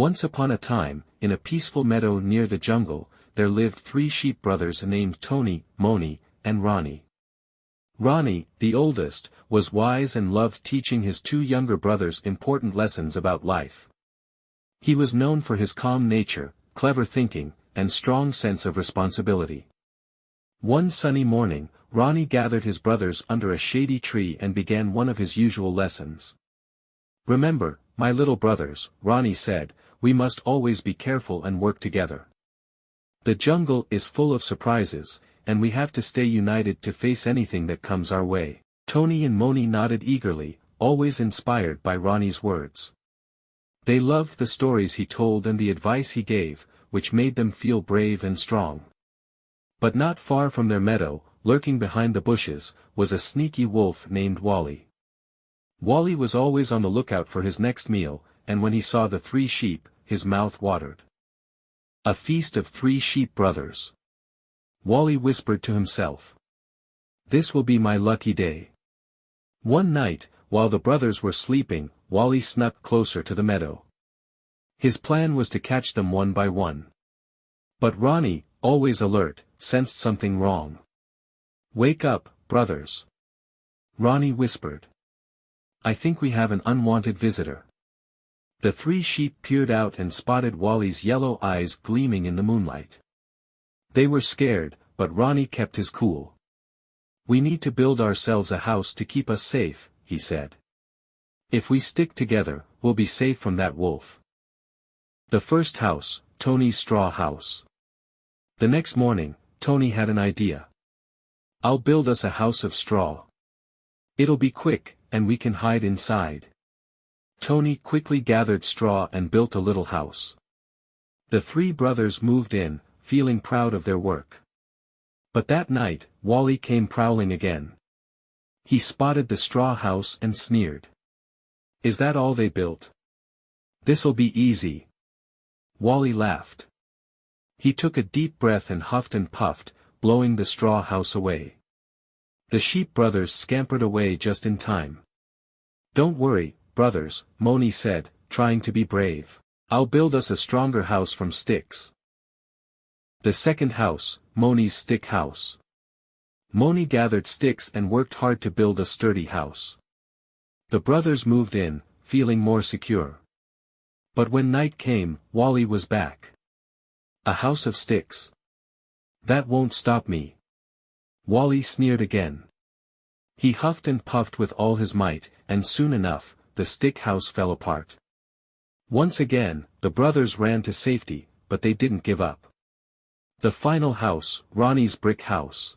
Once upon a time, in a peaceful meadow near the jungle, there lived 3 sheep brothers named Tony, Mony, and Ronny. Ronny, the oldest, was wise and loved teaching his 2 younger brothers important lessons about life. He was known for his calm nature, clever thinking, and strong sense of responsibility. One sunny morning, Ronny gathered his brothers under a shady tree and began one of his usual lessons. "Remember, my little brothers," Ronny said, "we must always be careful and work together. The jungle is full of surprises, and we have to stay united to face anything that comes our way." Tony and Mony nodded eagerly, always inspired by Ronny's words. They loved the stories he told and the advice he gave, which made them feel brave and strong. But not far from their meadow, lurking behind the bushes, was a sneaky wolf named Wally. Wally was always on the lookout for his next meal, and when he saw the 3 sheep, his mouth watered. A feast of 3 sheep brothers. Wally whispered to himself. "This will be my lucky day." One night, while the brothers were sleeping, Wally snuck closer to the meadow. His plan was to catch them one by one. But Ronny, always alert, sensed something wrong. "Wake up, brothers," Ronny whispered. "I think we have an unwanted visitor." The 3 sheep peered out and spotted Wally's yellow eyes gleaming in the moonlight. They were scared, but Ronny kept his cool. "We need to build ourselves a house to keep us safe," he said. "If we stick together, we'll be safe from that wolf." The first house, Tony's straw house. The next morning, Tony had an idea. "I'll build us a house of straw. It'll be quick, and we can hide inside." Tony quickly gathered straw and built a little house. The 3 brothers moved in, feeling proud of their work. But that night, Wally came prowling again. He spotted the straw house and sneered. "Is that all they built? This'll be easy." Wally laughed. He took a deep breath and huffed and puffed, blowing the straw house away. The sheep brothers scampered away just in time. "Don't worry, brothers," Mony said, trying to be brave. "I'll build us a stronger house from sticks." The second house, Mony's stick house. Mony gathered sticks and worked hard to build a sturdy house. The brothers moved in, feeling more secure. But when night came, Wally was back. "A house of sticks. That won't stop me." Wally sneered again. He huffed and puffed with all his might, and soon enough, the stick house fell apart. Once again, the brothers ran to safety, but they didn't give up. The final house, Ronny's brick house.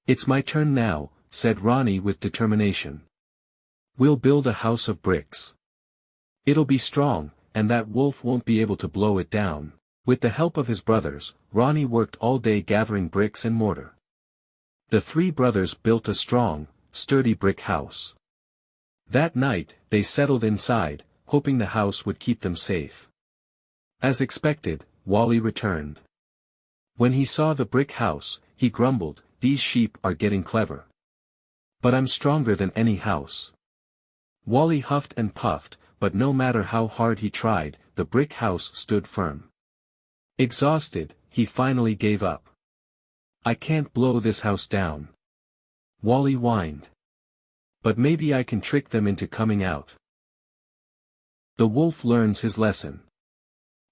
"It's my turn now," said Ronny with determination. "We'll build a house of bricks. It'll be strong, and that wolf won't be able to blow it down." With the help of his brothers, Ronny worked all day gathering bricks and mortar. The 3 brothers built a strong, sturdy brick house. That night, they settled inside, hoping the house would keep them safe. As expected, Wally returned. When he saw the brick house, he grumbled, "These sheep are getting clever. But I'm stronger than any house." Wally huffed and puffed, but no matter how hard he tried, the brick house stood firm. Exhausted, he finally gave up. "I can't blow this house down," Wally whined. "But maybe I can trick them into coming out." The wolf learns his lesson.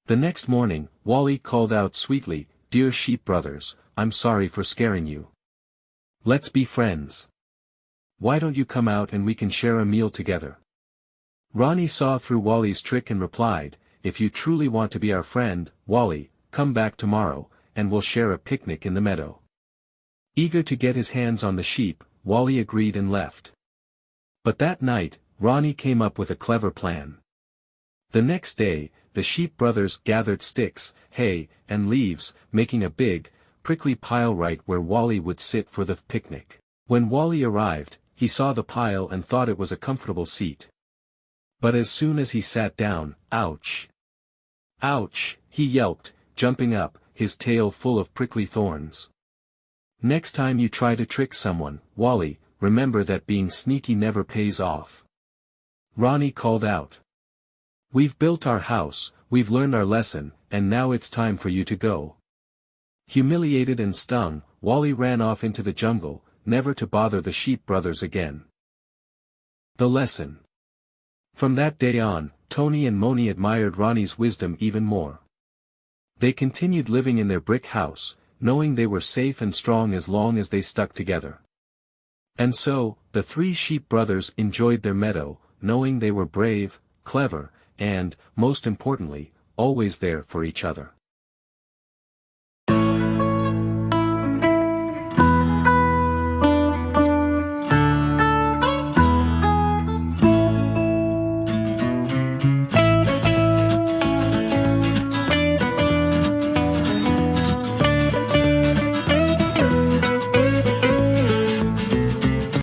The next morning, Wally called out sweetly, "Dear sheep brothers, I'm sorry for scaring you. Let's be friends. Why don't you come out and we can share a meal together?" Ronny saw through Wally's trick and replied, "If you truly want to be our friend, Wally, come back tomorrow, and we'll share a picnic in the meadow." Eager to get his hands on the sheep, Wally agreed and left. But that night, Ronny came up with a clever plan. The next day, the sheep brothers gathered sticks, hay, and leaves, making a big, prickly pile right where Wally would sit for the picnic. When Wally arrived, he saw the pile and thought it was a comfortable seat. But as soon as he sat down, ouch! Ouch, he yelped, jumping up, his tail full of prickly thorns. "Next time you try to trick someone, Wally, remember that being sneaky never pays off," Ronny called out. "We've built our house, we've learned our lesson, and now it's time for you to go." Humiliated and stung, Wally ran off into the jungle, never to bother the sheep brothers again. The lesson. From that day on, Tony and Mony admired Ronny's wisdom even more. They continued living in their brick house, knowing they were safe and strong as long as they stuck together. And so, the three sheep brothers enjoyed their meadow, knowing they were brave, clever, and, most importantly, always there for each other.